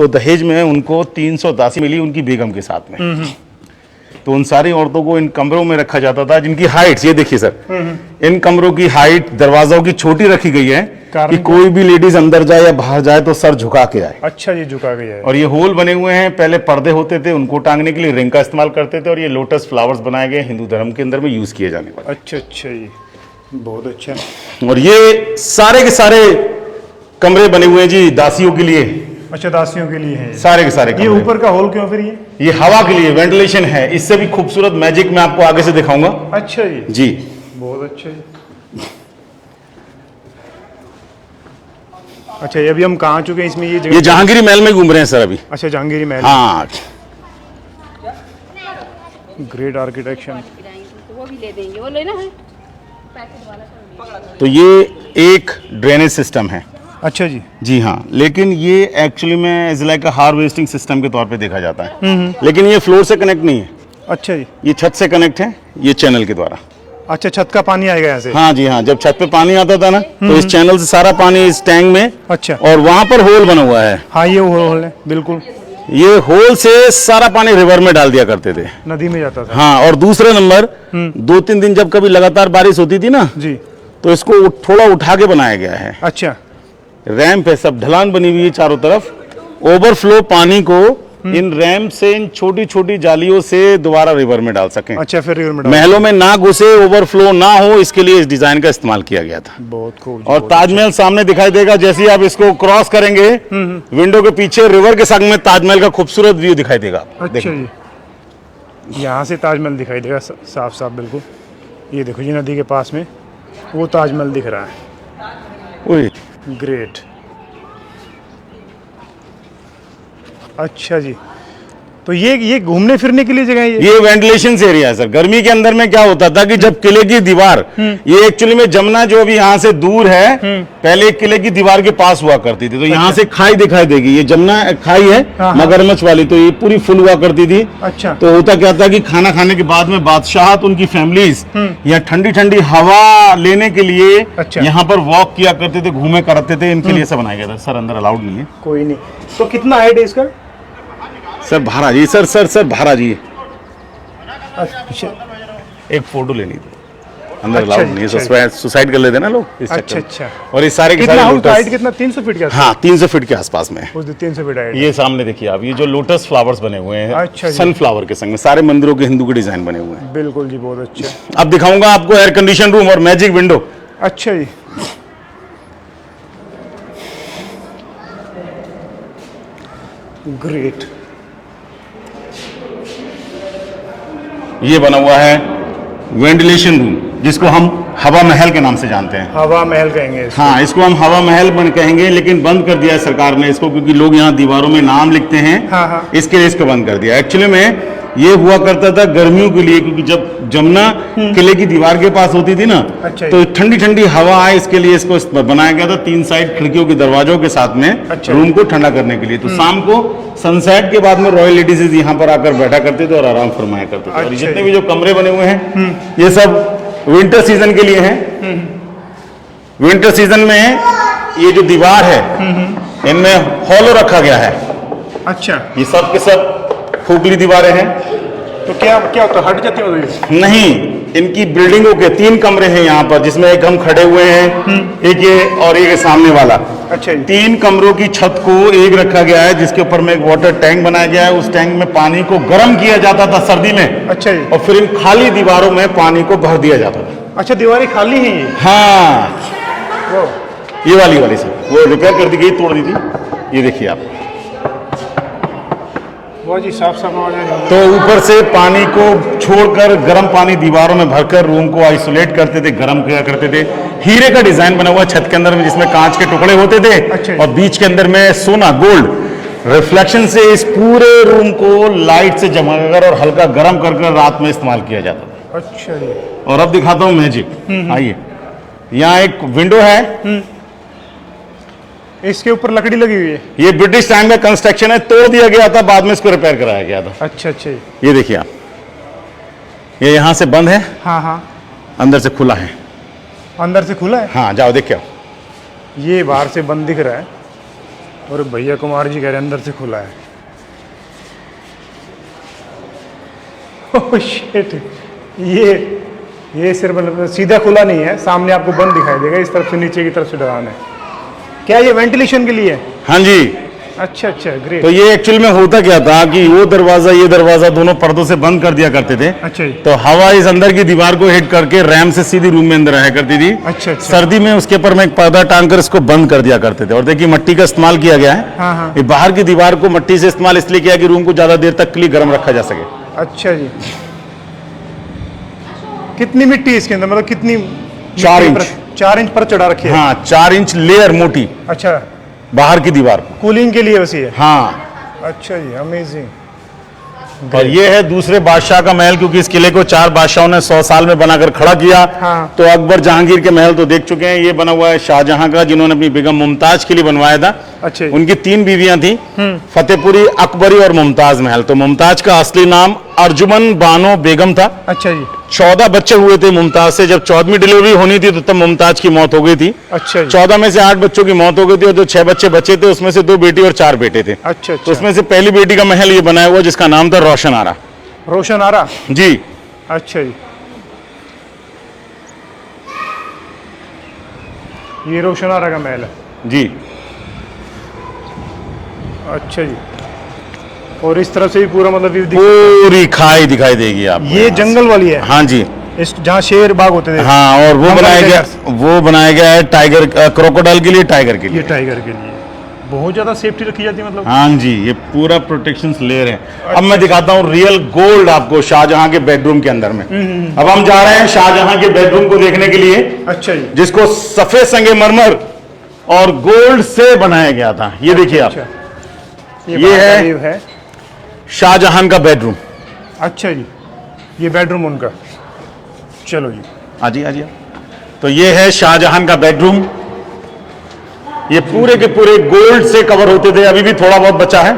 तो दहेज में उनको 300 दासी मिली उनकी बेगम के साथ में। तो उन सारी औरतों को इन कमरों में रखा जाता था जिनकी हाइट, ये देखिए सर, इन कमरों की हाइट दरवाजों की छोटी रखी गई है कि कोई भी लेडीज अंदर जाए या बाहर जाए तो सर झुका के आए। अच्छा, ये झुका के जाए। और ये होल बने हुए हैं, पहले पर्दे होते थे उनको टांगने के लिए रिंग का इस्तेमाल करते थे, और ये लोटस फ्लावर्स बनाए गए हिंदू धर्म के अंदर में यूज किए जाने वाले। अच्छा अच्छा, ये बहुत अच्छा। और ये सारे के सारे कमरे बने हुए हैं जी दासियों के लिए। अच्छा, दासियों के लिए है सारे के सारे। ये ऊपर का होल क्यों फिर? ये हवा के लिए, वेंटिलेशन है। इससे भी खूबसूरत मैजिक मैं आपको आगे से दिखाऊंगा। अच्छा जी, बहुत अच्छा जी। अच्छा, ये अभी हम कहाँ आ चुके हैं इसमें? ये जहांगीरी महल में घूम रहे हैं सर अभी। अच्छा, जहांगीरी महल। हाँ, ग्रेट आर्किटेक्चर। वो भी ले देंगे, वो लेना है। तो ये एक ड्रेनेज सिस्टम है। अच्छा जी। जी हाँ, लेकिन ये एक्चुअली में is like a harvesting system के तौर पे देखा जाता है। लेकिन ये फ्लोर से कनेक्ट नहीं है। अच्छा जी। ये छत से कनेक्ट है, ये चैनल के द्वारा। अच्छा, छत का पानी आएगा यहाँ से? हाँ जी हाँ, जब छत पे पानी आता था ना तो इस चैनल से सारा पानी इस टैंक में। अच्छा। और वहां पर होल बना हुआ है। हाँ, ये होल है बिल्कुल। ये होल से सारा पानी रिवर में डाल दिया करते थे, नदी में जाता था। हाँ। और दूसरा नंबर, 2-3 दिन जब कभी लगातार बारिश होती थी ना जी, तो इसको थोड़ा उठा के बनाया गया है। अच्छा। रैंप है, सब ढलान बनी हुई है चारों तरफ। ओवरफ्लो पानी को इन रैंप से, इन छोटी छोटी जालियों से दोबारा रिवर में डाल सकें। अच्छा, फिर रिवर में महलों में ना घुसे, ओवरफ्लो ना हो, इसके लिए इस डिजाइन का इस्तेमाल किया गया था। बहुत खूब। और ताजमहल सामने दिखाई देगा जैसे ही आप इसको क्रॉस करेंगे, विंडो के पीछे रिवर के संग में ताजमहल का खूबसूरत व्यू दिखाई देगा। अच्छा जी, यहाँ से ताजमहल दिखाई देगा साफ साफ बिल्कुल। ये देखो जी, नदी के पास में वो ताजमहल दिख रहा है। ग्रेट। अच्छा जी, तो ये घूमने फिरने के लिए जगह है? ये वेंटिलेशन एरिया है सर। गर्मी के अंदर में क्या होता था कि जब किले की दीवार, ये एक्चुअली में जमुना जो अभी यहाँ से दूर है, पहले किले की दीवार के पास हुआ करती थी। तो यहाँ से खाई दिखाई देगी, ये जमुना खाई है मगरमच्छ वाली, तो ये पूरी फुल हुआ करती थी। अच्छा। तो होता क्या था कि खाना खाने के बाद में बादशाह उनकी फैमिलीज यहाँ ठंडी ठंडी हवा लेने के लिए यहाँ पर वॉक किया करते थे, घूमे करते थे। इनके लिए सब बनाया गया था सर, अंदर अलाउड नहीं है। कोई नहीं। तो कितना हाइट है इसका सर? भारा जी, सर भारा जी। अच्छा, एक फोटो लेनी थी, अंदर अलाउड नहीं है, सुसाइड कर लेते ना लोग इस अच्छा चक्कर में। अच्छा। और ये सारे के कितना सारे हाइट कितना? 300 फीट का? हाँ, 300 फीट के आसपास में। 300 फीट हाइट। ये सामने देखिए आप, ये जो लोटस फ्लावर्स बने हुए हैं, अच्छा जी। सनफ्लावर के संग में सारे मंदिरों के हिंदू के डिजाइन बने हुए हैं। बिल्कुल जी, बहुत अच्छा। अब दिखाऊंगा आपको एयर कंडीशन रूम और मैजिक विंडो। अच्छा जी। ग्रेट। ये बना हुआ है वेंटिलेशन रूम, जिसको हम हवा महल के नाम से जानते हैं। हवा महल कहेंगे इसको। हाँ, इसको हम हवा महल कहेंगे, लेकिन बंद कर दिया है सरकार ने इसको, क्योंकि लोग यहाँ दीवारों में नाम लिखते हैं। हाँ हाँ। इसके लिए इसको बंद कर दिया। एक्चुअली में ये हुआ करता था गर्मियों के लिए, क्योंकि जब जमुना किले की दीवार के पास होती थी ना, अच्छा। तो ठंडी ठंडी हवा आए, इसके लिए इसको बनाया गया था 3 साइड खिड़कियों के दरवाजों के साथ में। अच्छा। रूम को ठंडा करने के लिए। तो शाम को सनसेट के बाद में रॉयल लेडीज यहाँ पर आकर बैठा करते थे और आराम फरमाया करते थे। और जितने भी जो कमरे बने हुए हैं, ये सब विंटर सीजन के लिए हैं। विंटर सीजन में ये जो दीवार है, इनमें हॉलो रखा गया है। अच्छा। ये सब के सब खोखली दीवारें हैं। तो क्या होता है, हट जाती है? नहीं, इनकी बिल्डिंगों के 3 कमरे हैं यहाँ पर, जिसमें एक हम खड़े हुए हैं, एक ये और एक सामने वाला। अच्छा। 3 कमरों की छत को एक रखा गया है, जिसके ऊपर में एक वाटर टैंक बनाया गया है। उस टैंक में पानी को गर्म किया जाता था सर्दी में। अच्छा जी। और फिर इन खाली दीवारों में पानी को भर दिया जाता था। अच्छा, दीवारें खाली हैं ये? हाँ, ये वाली सर, वो रिपेयर कर दी गई, तोड़ दी थी। ये देखिए आप, बहुत ही साफ साफ आवाज है। तो ऊपर से पानी को छोड़कर गर्म पानी दीवारों में भरकर रूम को आइसोलेट करते थे, गर्म किया करते थे। हीरे का डिजाइन बना हुआ छत के अंदर में, जिसमें कांच के टुकड़े होते थे। अच्छा। और बीच के अंदर में सोना, गोल्ड रिफ्लेक्शन से इस पूरे रूम को लाइट से जमाकर और हल्का गर्म कर रात में इस्तेमाल किया जाता था। अच्छा जी। और अब दिखाता हूँ मैजिक। आइए, यहाँ एक विंडो है, इसके ऊपर लकड़ी लगी हुई है। ये ब्रिटिश टाइम का कंस्ट्रक्शन है, तोड़ दिया गया था, बाद में इसको रिपेयर कराया गया था। अच्छा अच्छा। ये देखिए आप, ये यहाँ से बंद है। हाँ हाँ। अंदर से खुला है। अंदर से खुला है? हाँ, जाओ देख के आओ। ये बाहर से बंद दिख रहा है, और भैया कुमार जी कह रहे हैं अंदर से खुला है। ओह शिट, ये सिर्फ मतलब सीधा खुला नहीं है, सामने आपको बंद दिखाई देगा, इस तरफ से नीचे की तरफ से ढलान है। क्या ये वेंटिलेशन के लिए है? हाँ जी। अच्छा अच्छा, ग्रेट। तो ये एक्चुअल में होता क्या था कि वो दरवाजा ये दरवाजा दोनों पर्दों से बंद कर दिया करते थे। अच्छा जी। तो हवा इस अंदर की दीवार को हिट करके रैम से सीधी रूम में अंदर आया करती थी। अच्छा अच्छा। सर्दी में उसके ऊपर में एक पर्दा टांग कर इसको बंद कर दिया करते थे। और देखिए मट्टी का इस्तेमाल किया गया है। हाँ हाँ। ये बाहर की दीवार को मट्टी से इस्तेमाल इसलिए किया कि रूम को ज्यादा देर तक के लिए गर्म रखा जा सके। अच्छा जी। कितनी मिट्टी है इसके अंदर, मतलब कितनी? 4 इंच। 4 इंच पर चढ़ा रखी है? हाँ, 4 इंच लेयर मोटी अच्छा, बाहर की दीवार को। कूलिंग के लिए वैसी है? हाँ। अच्छा जी, अमेजिंग। और ये है दूसरे बादशाह का महल, क्योंकि इस किले को 4 बादशाहों ने 100 साल में बनाकर खड़ा किया। हाँ। तो अकबर जहांगीर के महल तो देख चुके हैं, ये बना हुआ है शाहजहां का, जिन्होंने अपनी बेगम मुमताज के लिए बनवाया था। अच्छा जी। उनकी 3 बीवियां थी, फतेहपुरी, अकबरी और मुमताज महल। तो मुमताज का असली नाम अर्जुमन बानो बेगम था। अच्छा जी। 14 बच्चे हुए थे मुमताज से। जब 14वीं डिलीवरी होनी थी तो तब मुमताज की मौत हो गई थी। अच्छा जी। 14 में से 8 बच्चों की मौत हो गई थी और जो 6 बच्चे बचे थे उसमें से 2 बेटी और 4 बेटे थे। अच्छा तो अच्छा। उसमें से पहली बेटी का महल ये बनाया हुआ जिसका नाम था रोशन आरा। रोशन आरा? जी। अच्छा जी। ये रोशन आरा का महल है? जी। अच्छा जी। और इस तरफ से भी पूरा मतलब व्यू पूरी खाई दिखाई देगी आपको। ये जंगल वाली है? हाँ जी। इस जहाँ शेर बाग होते थे? हाँ, और वो बनाया गया है टाइगर, क्रोकोडाइल के लिए, टाइगर के ये लिए। टाइगर के लिए बहुत ज्यादा सेफ्टी रखी जाती है मतलब? हाँ जी, ये पूरा प्रोटेक्शन लेयर है। अब मैं दिखाता हूँ रियल गोल्ड आपको शाहजहां के बेडरूम के अंदर में। अब हम जा रहे हैं शाहजहां के बेडरूम को देखने के लिए। अच्छा जी। जिसको सफेद संगमरमर और गोल्ड से बनाया गया था। ये देखिए आप, ये है शाहजहां का बेडरूम। अच्छा जी, ये बेडरूम उनका। चलो जी, आजी आजी। तो ये है शाहजहां का बेडरूम। ये पूरे के पूरे गोल्ड से कवर होते थे, अभी भी थोड़ा बहुत बचा है।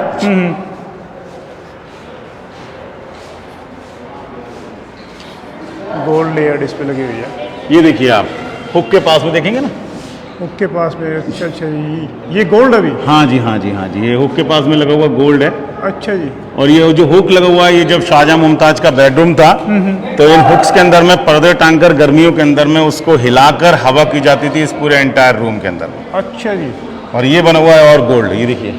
गोल्ड लेयर इस पे लगी हुई है। ये देखिए आप, हुक के पास में देखेंगे ना, हुक के पास में। अच्छा अच्छा, ये गोल्ड अभी? हाँ जी हाँ जी हाँ जी, ये हुक के पास में लगा हुआ गोल्ड है। अच्छा जी। और ये जो हुक लगा हुआ है, ये जब शाहजहां मुमताज का बेडरूम था तो इन हुक्स के अंदर में पर्दे टांगकर गर्मियों के अंदर में उसको हिलाकर हवा की जाती थी इस पूरे एंटायर रूम के अंदर। अच्छा जी। और ये बना हुआ है और गोल्ड, ये देखिए।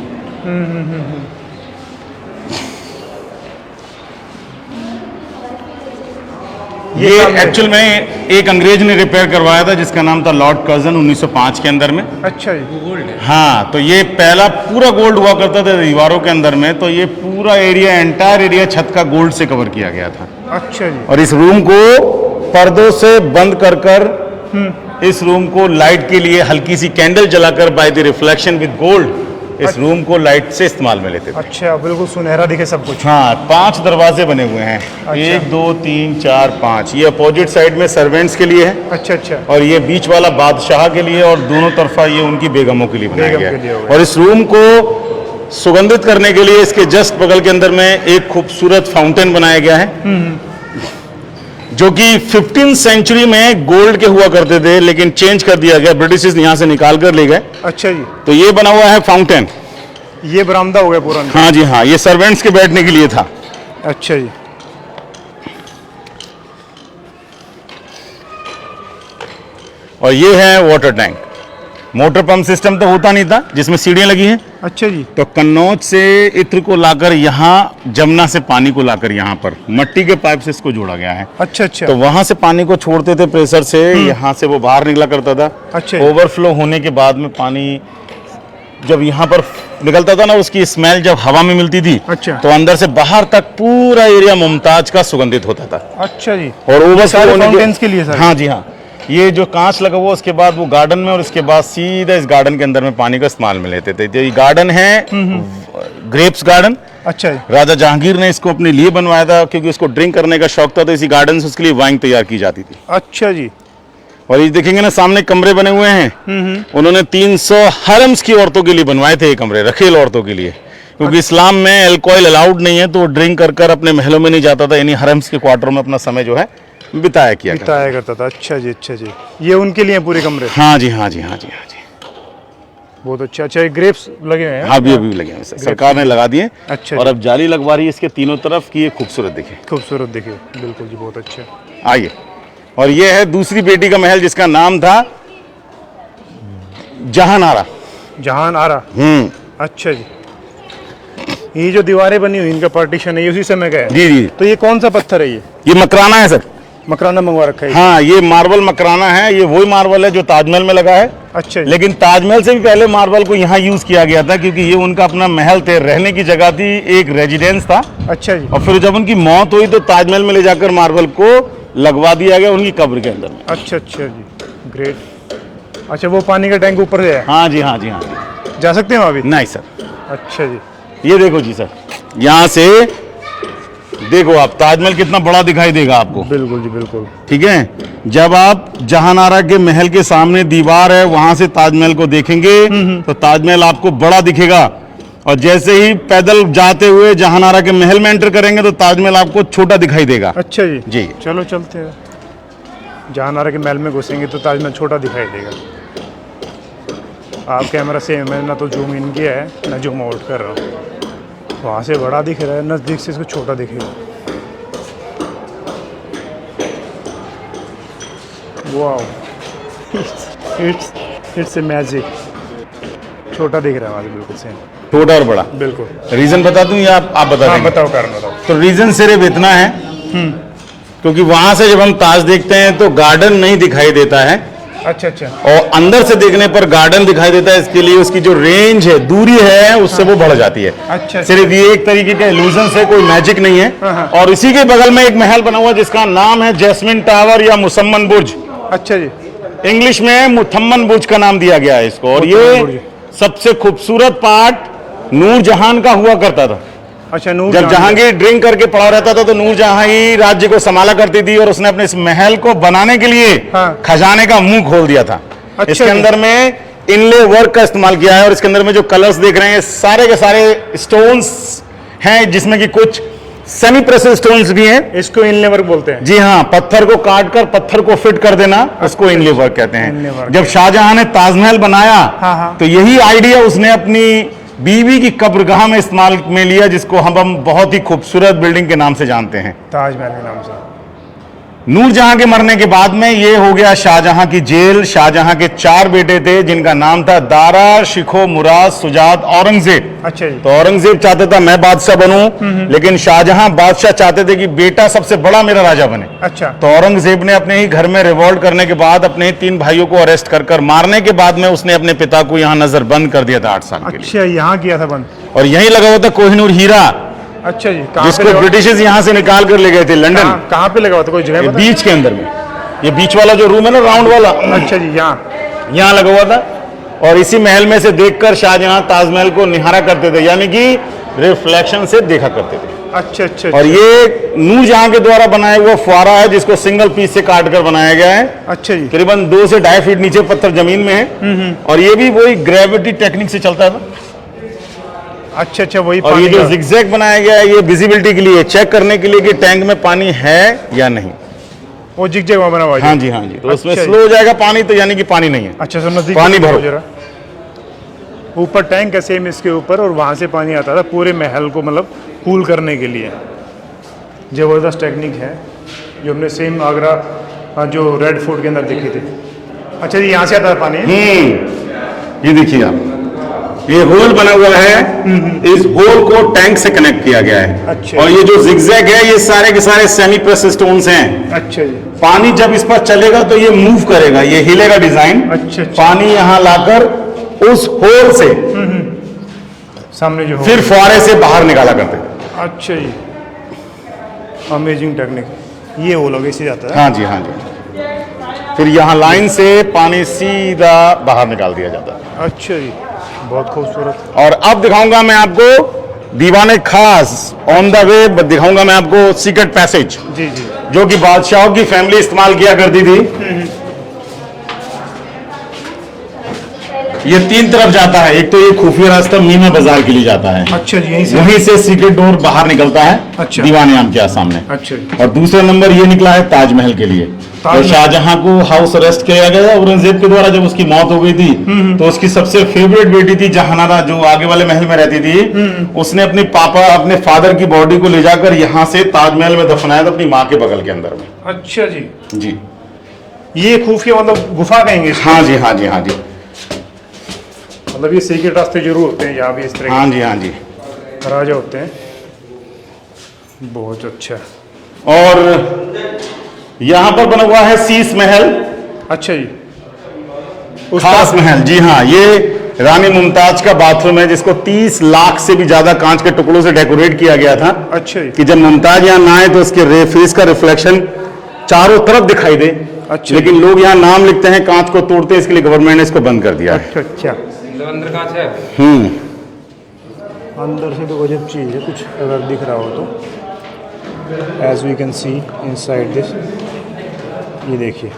ये एक्चुअल में एक अंग्रेज ने रिपेयर करवाया था जिसका नाम था लॉर्ड कर्जन 1905 के अंदर में। अच्छा जी। गोल्ड है? हाँ, तो ये पहला पूरा गोल्ड हुआ करता था दीवारों के अंदर में। तो ये पूरा एरिया, एंटायर एरिया छत का गोल्ड से कवर किया गया था। अच्छा जी। और इस रूम को पर्दों से बंद कर इस रूम को लाइट के लिए हल्की सी कैंडल जलाकर by the reflection with gold इस रूम को लाइट से इस्तेमाल में लेते थे। अच्छा, बिल्कुल सुनहरा दिखे सब कुछ। हाँ, 5 दरवाजे बने हुए हैं। अच्छा। 1 2 3 4 5। ये अपोजिट साइड में सर्वेंट्स के लिए है। अच्छा अच्छा। और ये बीच वाला बादशाह के लिए, और दोनों तरफा ये उनकी बेगमों के लिए बनाया गया के लिए है। होगा। और इस रूम को सुगंधित करने के लिए इसके जस्ट बगल के अंदर में एक खूबसूरत फाउंटेन बनाया गया है, जो कि 15th सेंचुरी में गोल्ड के हुआ करते थे, लेकिन चेंज कर दिया गया, ब्रिटिश यहाँ से निकाल कर ले गए। अच्छा जी। तो ये बना हुआ है फाउंटेन। ये बरामदा हो गया पूरा? हाँ जी हाँ, ये सर्वेंट्स के बैठने के लिए था। अच्छा जी। और ये है water tank. Motor pump system तो होता नहीं था जिसमें सीढ़ियां लगी हैं। अच्छा जी। तो कन्नौज से इत्र को लाकर यहाँ, जमुना से पानी को लाकर यहाँ पर मट्टी के पाइप से इसको जोड़ा गया है। अच्छा अच्छा। तो वहां से पानी को छोड़ते थे प्रेशर से, यहाँ से वो बाहर निकला करता था। अच्छा। ओवरफ्लो होने के बाद में पानी जब यहाँ पर निकलता था ना, उसकी स्मेल जब हवा में मिलती थी, अच्छा। तो अंदर से बाहर तक पूरा एरिया मुमताज का सुगंधित होता था। अच्छा जी। और ओवरफ्लो होने फाउंटेन्स के लिए सर? हाँ जी हाँ। ये जो कांच लगा हुआ, उसके बाद वो गार्डन में, और इसके बाद सीधा इस गार्डन के अंदर में पानी का इस्तेमाल में लेते थे। तो ये गार्डन है ग्रेप्स गार्डन। अच्छा जी। राजा जहांगीर ने इसको अपने लिए बनवाया था, क्योंकि उसको ड्रिंक करने का शौक था। तो इसी गार्डन से उसके लिए वाइन तैयार की जाती थी। अच्छा जी। और ये देखेंगे ना, सामने कमरे बने हुए हैं। उन्होंने 300 हरम्स की औरतों के लिए बनवाए थे ये कमरे, रखेल औरतों के लिए, क्योंकि इस्लाम में अल्कोहल अलाउड नहीं है। तो वो ड्रिंक कर अपने महलों में नहीं जाता था, यानी हरम्स के क्वार्टरों में अपना समय जो है बिताया करता था। अच्छा जी। अच्छा जी, ये उनके लिए पूरे कमरे? हाँ जी हाँ जी हाँ जी हाँ जी। बहुत अच्छा। अच्छा, ये ग्रेप्स लगे हुए हैं। हाँ, अभी लगे हैं सर, सरकार ने लगा दिए। अच्छा और अब जाली लगवा रही है इसके तीनों तरफ की, ये खूबसूरत दिखे। खूबसूरत देखिए, बिल्कुल जी, बहुत अच्छा। आइए, और ये है दूसरी बेटी का महल जिसका नाम था जहानारा। जहान आरा। हम्म, अच्छा जी। ये जो दीवारें बनी हुई इनका पार्टीशन है, ये उसी समय का है। जी जी, तो ये कौन सा पत्थर है? ये मकराना है सर। मकराना मंगवा रखा है। हाँ, ये मार्बल मकराना है। ये वही मार्बल है जो ताजमहल में लगा है। अच्छा जी। लेकिन ताजमहल से भी पहले मार्बल को यहाँ यूज किया गया था, क्योंकि ये उनका अपना महल थे, रहने की जगह थी, एक रेजिडेंस था। अच्छा जी। और फिर जब उनकी मौत हुई तो ताजमहल में ले जाकर मार्बल को लगवा दिया गया उनकी कब्र के अंदर में। अच्छा अच्छा जी, ग्रेट। अच्छा, वो पानी का टैंक ऊपर से है, हाँ जी, हाँ जी, हाँ जी। जा सकते हैं वहाँ भी? नहीं सर, अच्छा जी। ये देखो जी सर, यहाँ से देखो आप, ताजमहल कितना बड़ा दिखाई देगा आपको। बिल्कुल जी, बिल्कुल। ठीक है, जब आप जहानारा के महल के सामने दीवार है वहां से ताजमहल को देखेंगे तो ताजमहल आपको बड़ा दिखेगा। और जैसे ही पैदल जाते हुए जहानारा के महल में एंटर करेंगे तो ताजमहल आपको छोटा दिखाई देगा। अच्छा जी। जी। चलो चलते हैं। जहानारा के महल में घुसेंगे तो ताजमहल छोटा दिखाई देगा। आप कैमरा से मैं ना तो जूम इन किया है ना जूम आउट कर रहा हूँ। वहाँ से बड़ा दिख रहा है, नज़दीक से इसको छोटा दिखेगा। Wow, it's a magic. छोटा दिख रहा है वहाँ से, बिल्कुल सेम। छोटा और बड़ा, बिल्कुल। रीजन बता दूं या आप बता हाँ, देंगे? बताओ, कारण बताओ। तो रीजन सिर्फ इतना है क्योंकि वहां से जब हम ताज देखते हैं तो गार्डन नहीं दिखाई देता है, अच्छा अच्छा। और अंदर से देखने पर गार्डन दिखाई देता है। इसके लिए उसकी जो रेंज है, दूरी है, उससे वो बढ़ जाती है। अच्छा। सिर्फ ये एक तरीके का इल्यूजन है, कोई मैजिक नहीं है। और इसी के बगल में एक महल बना हुआ है जिसका नाम है जैस्मिन टावर या मुसम्मन बुर्ज। अच्छा जी। इंग्लिश में मुथम्मन बुर्ज का नाम दिया गया है इसको। और ये सबसे खूबसूरत पार्ट नूरजहान का हुआ करता था। अच्छा, नूर जब जहांगीर ड्रिंक करके पड़ा रहता था तो नूरजहां ही राज्य को संभाला करती थी, और उसने अपने इस महल को बनाने के लिए हाँ। खजाने का मुंह खोल दिया था। अच्छा इसके जी। अंदर में इनले वर्क का इस्तेमाल किया है, और इसके अंदर में जो कलर्स देख रहे हैं सारे के सारे स्टोन्स हैं, जिसमें कि कुछ सेमी प्रेसिज स्टोन्स भी हैं। इसको इनले वर्क बोलते हैं। जी हाँ, पत्थर को काट कर पत्थर को फिट कर देना, उसको इनले वर्क कहते इनले हैं। वर्क। जब शाहजहां ने ताजमहल बनाया हाँ, हाँ। तो यही आइडिया उसने अपनी बीवी की कब्रगाह में इस्तेमाल में लिया, जिसको हम बहुत ही खूबसूरत बिल्डिंग के नाम से जानते हैं, ताजमहल के नाम से। नूरजहां के मरने के बाद में ये हो गया शाहजहां की जेल। शाहजहां के 4 बेटे थे जिनका नाम था दारा, शिखो, मुराद, सुजात, औरंगजेब। अच्छा जी। तो औरंगजेब चाहता था मैं बादशाह बनूं, लेकिन शाहजहां बादशाह चाहते थे कि बेटा सबसे बड़ा मेरा राजा बने। अच्छा। तो औरंगजेब ने अपने ही घर में रिवॉल्ट करने के बाद अपने 3 भाइयों को अरेस्ट कर कर मारने के बाद में उसने अपने पिता को यहाँ नजर बंद कर दिया था 8 साल के लिए। अच्छा, यहाँ किया था बंद। और यहीं लगा हुआ था कोहिनूर हीरा, अच्छा जी। कहाँ पे जिसको लगा? ब्रिटिशर्स यहाँ से निकाल कर ले गए थे लंदन। कहाँ पे लगा हुआ था, कोई जगह पता? बीच के अंदर में, ये बीच वाला जो रूम है ना, राउंड वाला, अच्छा जी, यहाँ। यहाँ लगा हुआ था। और इसी महल में से देखकर शाहजहां ताजमहल को निहारा करते थे, यानी कि रिफ्लेक्शन से देखा करते थे। अच्छा अच्छा। और ये नूरजहां के द्वारा बनाया हुआ फुआरा है, जिसको सिंगल पीस से काट कर बनाया गया है। अच्छा जी। करीबन 2 से 2.5 फीट नीचे पत्थर जमीन में है, और ये भी वही ग्रेविटी टेक्निक से चलता था। अच्छा अच्छा, वही और ये पानी जो का। जिगजैग बनाया गया है, ये विजिबिलिटी के लिए, चेक करने के लिए कि टैंक में पानी है या नहीं। वो जिग वहाँ बना हुआ है। हाँ जी, हाँ जी। तो उसमें अच्छा जी। स्लो हो जाएगा पानी, तो यानी कि पानी नहीं है। अच्छा, सब नजदीक पानी भरो। जरा। ऊपर टैंक है सेम इसके ऊपर, और वहाँ से पानी आता था पूरे महल को, मतलब कूल करने के लिए। जबरदस्त टेक्निक है जो हमने सेम आगरा जो रेड फोर्ट के अंदर देखी थी। अच्छा जी, यहाँ से आता था पानी। ये देखिए आप, ये होल बना हुआ है, इस होल को टैंक से कनेक्ट किया गया है। अच्छा। और ये जो जिगजैग है, ये सारे के सारे सेमी प्रेस स्टोन्स हैं। अच्छा जी। पानी जब इस पर चलेगा तो ये मूव करेगा, ये हिलेगा डिजाइन। अच्छा अच्छा। पानी यहाँ लाकर उस होल से सामने जो फिर फुआरे से बाहर निकाला करते थे। अच्छा जी, अमेजिंग टेक्निक। ये वो लोग इसे जाता है। हाँ जी, हाँ जी। फिर यहाँ लाइन से पानी सीधा बाहर निकाल दिया जाता है। अच्छा जी, बहुत खूबसूरत। और अब दिखाऊंगा मैं आपको दीवाने खास, ऑन द वे दिखाऊंगा मैं आपको सीक्रेट पैसेज, जी जी। जो कि बादशाहों की फैमिली इस्तेमाल किया करती थी। ये 3 तरफ जाता है। एक तो ये खुफिया रास्ता मीना बाजार के लिए जाता है, अच्छा जी, यहीं से। वहीं से सीक्रेट डोर बाहर निकलता है, अच्छा। दीवान आम के सामने। अच्छा जी। और दूसरा नंबर ये निकला है ताजमहल के लिए। तो ताजमहल। शाहजहां को हाउस अरेस्ट किया गया औरंगजेब के द्वारा जब उसकी मौत हो गई थी, तो उसकी सबसे फेवरेट बेटी थी जहानारा, जो आगे वाले महल में रहती थी, उसने अपने पापा अपने फादर की बॉडी को ले जाकर यहाँ से ताजमहल में दफनाया था, अपनी माँ के बगल के अंदर में। अच्छा जी, जी ये खुफिया मतलब गुफा कहेंगे इसको? हाँ जी, हाँ जी, हाँ जी, मतलब ये सीक्रेट रास्ते जरूर होते हैं यहाँ भी इस तरह हाँ जी, हाँ जी। के राजा होते हैं। बहुत अच्छा। और यहाँ पर बना हुआ है शीश महल, अच्छा जी, उस खास तरफ- महल। जी हाँ, ये रानी मुमताज का बाथरूम है, जिसको 30 लाख से भी ज्यादा कांच के टुकड़ों से डेकोरेट किया गया था, अच्छा जी, कि जब मुमताज यहाँ ना आए तो उसके फेस का रिफ्लेक्शन चारों तरफ दिखाई दे। अच्छा। लेकिन लोग यहाँ नाम लिखते हैं, कांच को तोड़ते हैं, इसके लिए गवर्नमेंट ने इसको बंद कर दिया है। अच्छा अच्छा। अंदर कांच है। अंदर से तो गजब चीज़ है, कुछ अगर दिख रहा हो तो। As we can see inside this, ये देखिए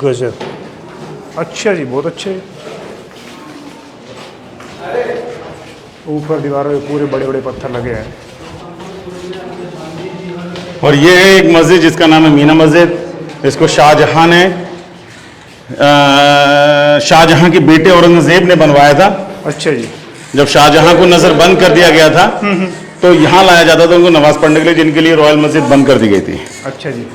गजब। अच्छा जी, बहुत अच्छे। ऊपर दीवारों पे पूरे बड़े बड़े पत्थर लगे हैं। और ये है एक मस्जिद जिसका नाम है मीना मस्जिद। इसको शाहजहां ने शाहजहां के बेटे औरंगजेब ने बनवाया था। अच्छा जी, जब शाहजहां को नजर बंद कर दिया गया था, तो यहाँ लाया जाता था उनको नमाज पढ़ने के लिए, जिनके लिए रॉयल मस्जिद बंद कर दी गई थी। अच्छा जी।